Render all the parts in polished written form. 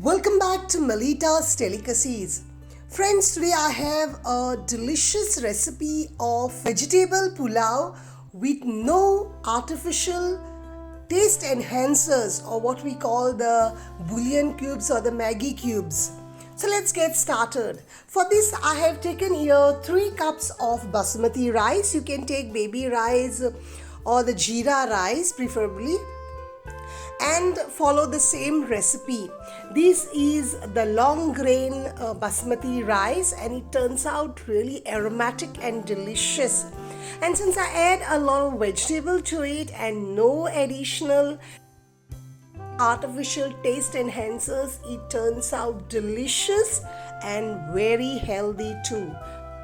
Welcome back to Melita's Delicacies. Friends, today I have a delicious recipe of vegetable pulao with no artificial taste enhancers or what we call the bullion cubes or the Maggi cubes. So let's get started. For this I have taken here 3 cups of basmati rice. You can take baby rice or the jeera rice preferably, and follow the same recipe. This is the long grain basmati rice and it turns out really aromatic and delicious. And since I add a lot of vegetable to it and no additional artificial taste enhancers, it turns out delicious and very healthy too.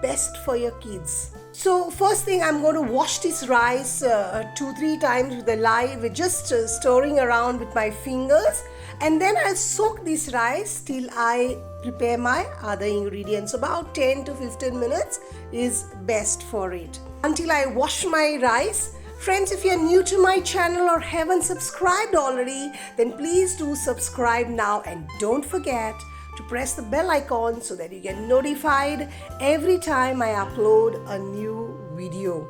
Best for your kids. So first thing, I'm going to wash this rice 2-3 times with the lye, with just stirring around with my fingers, and then I'll soak this rice till I prepare my other ingredients. About 10 to 15 minutes is best for it. Until I wash my rice. Friends, if you're new to my channel or haven't subscribed already, then please do subscribe now, and don't forget to press the bell icon so that you get notified every time I upload a new video.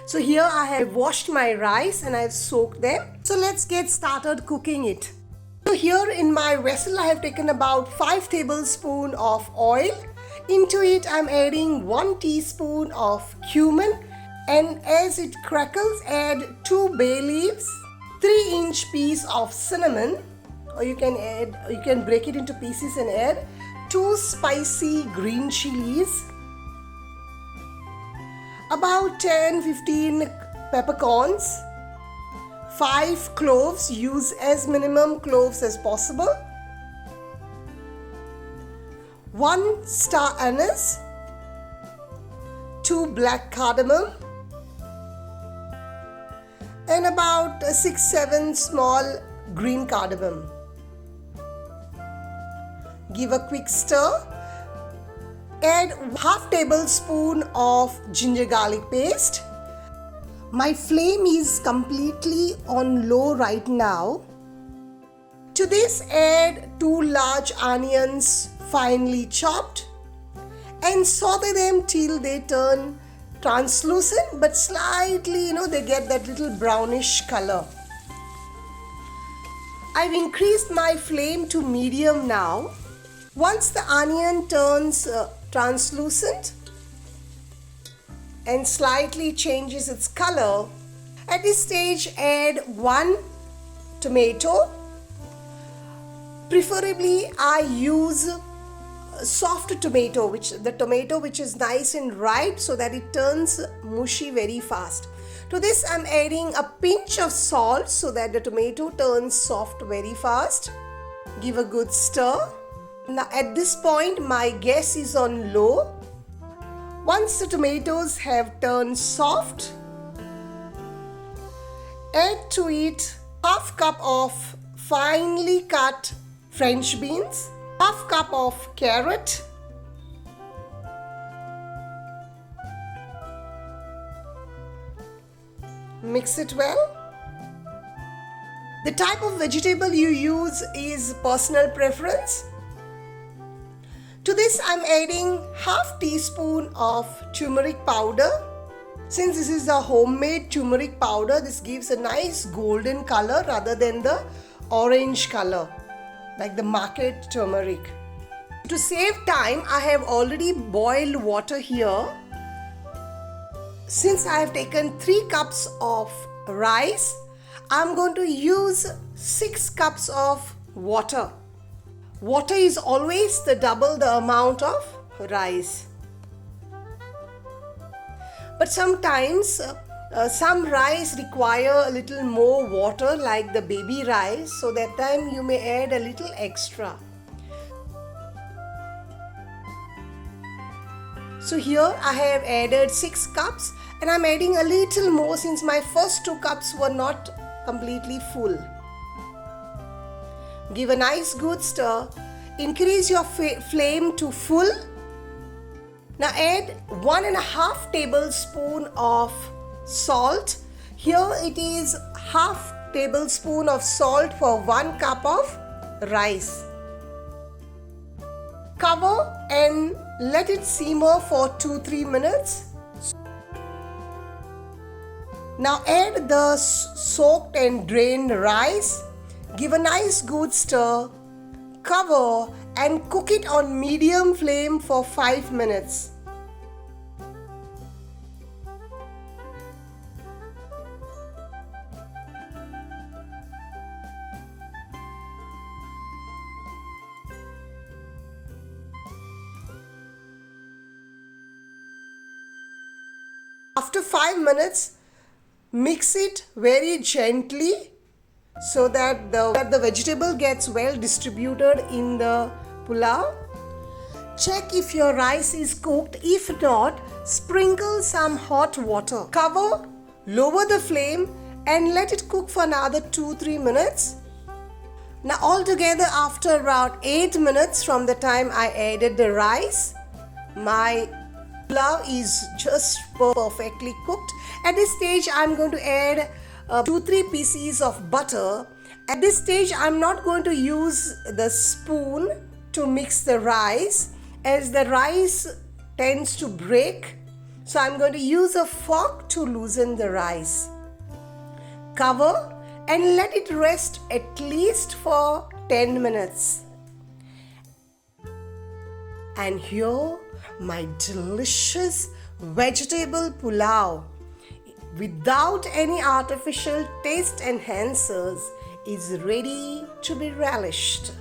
So here I have washed my rice and I've soaked them. So let's get started cooking it. So here in my vessel I have taken about 5 tablespoons of oil. Into it I'm adding 1 teaspoon of cumin, and as it crackles add 2 bay leaves, 3-inch piece of cinnamon, or you can break it into pieces and add 2 spicy green chilies, about 10-15 peppercorns, 5 cloves, use as minimum cloves as possible, 1 star anise, 2 black cardamom, and about 6-7 small green cardamom. Give a quick stir. Add half tablespoon of ginger garlic paste. My flame is completely on low right now. To this add 2 large onions finely chopped and saute them till they turn translucent, but slightly, they get that little brownish color. I've increased my flame to medium now. Once the onion turns translucent and slightly changes its color, at this stage add 1 tomato. Preferably I use soft tomato, which is nice and ripe so that it turns mushy very fast. To this I'm adding a pinch of salt so that the tomato turns soft very fast. Give a good stir. Now at this point my gas is on low. Once the tomatoes have turned soft, add to it half cup of finely cut French beans, half cup of carrot, mix it well. The type of vegetable you use is personal preference. To this I'm adding half teaspoon of turmeric powder. Since this is a homemade turmeric powder, this gives a nice golden color rather than the orange color like the market turmeric. To save time, I have already boiled water here. Since I have taken 3 cups of rice, I'm going to use 6 cups of water. Water is always double the amount of rice. But sometimes some rice require a little more water, like the baby rice, so that time you may add a little extra. So here I have added 6 cups and I'm adding a little more since my first 2 cups were not completely full. Give a nice good stir. Increase your flame to full. Now add 1.5 tablespoon of salt. Here it is half tablespoon of salt for 1 cup of rice. Cover and let it simmer for 2-3 minutes. Now add the soaked and drained rice. Give a nice good stir. Cover and cook it on medium flame for 5 minutes. After 5 minutes, mix it very gently so that the vegetable gets well distributed in the pulao. Check if your rice is cooked. If not, sprinkle some hot water. Cover, lower the flame and let it cook for another 2-3 minutes. Now altogether, after around 8 minutes from the time I added the rice, my pulao is just perfectly cooked. At this stage, I'm going to add 2-3 pieces of butter. At this stage, I'm not going to use the spoon to mix the rice as the rice tends to break. So I'm going to use a fork to loosen the rice. Cover and let it rest at least for 10 minutes. And here my delicious vegetable pulao without any artificial taste enhancers is ready to be relished.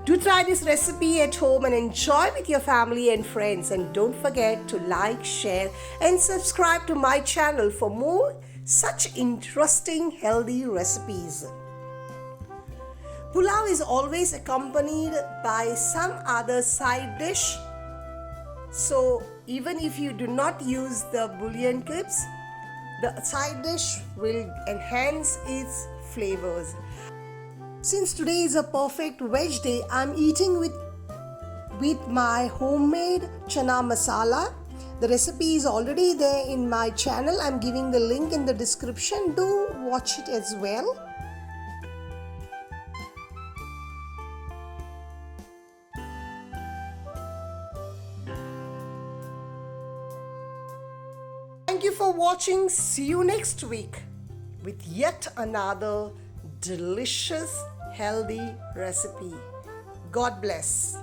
Do try this recipe at home and enjoy with your family and friends, and don't forget to like, share and subscribe to my channel for more such interesting healthy recipes. Pulao is always accompanied by some other side dish. So even if you do not use the bullion cubes, the side dish will enhance its flavors. Since today is a perfect veg day, I'm eating with my homemade Chana masala. The recipe is already there in my channel. I'm giving the link in the description. Do watch it as well. Thank you for watching. See you next week with yet another delicious, healthy recipe. God bless.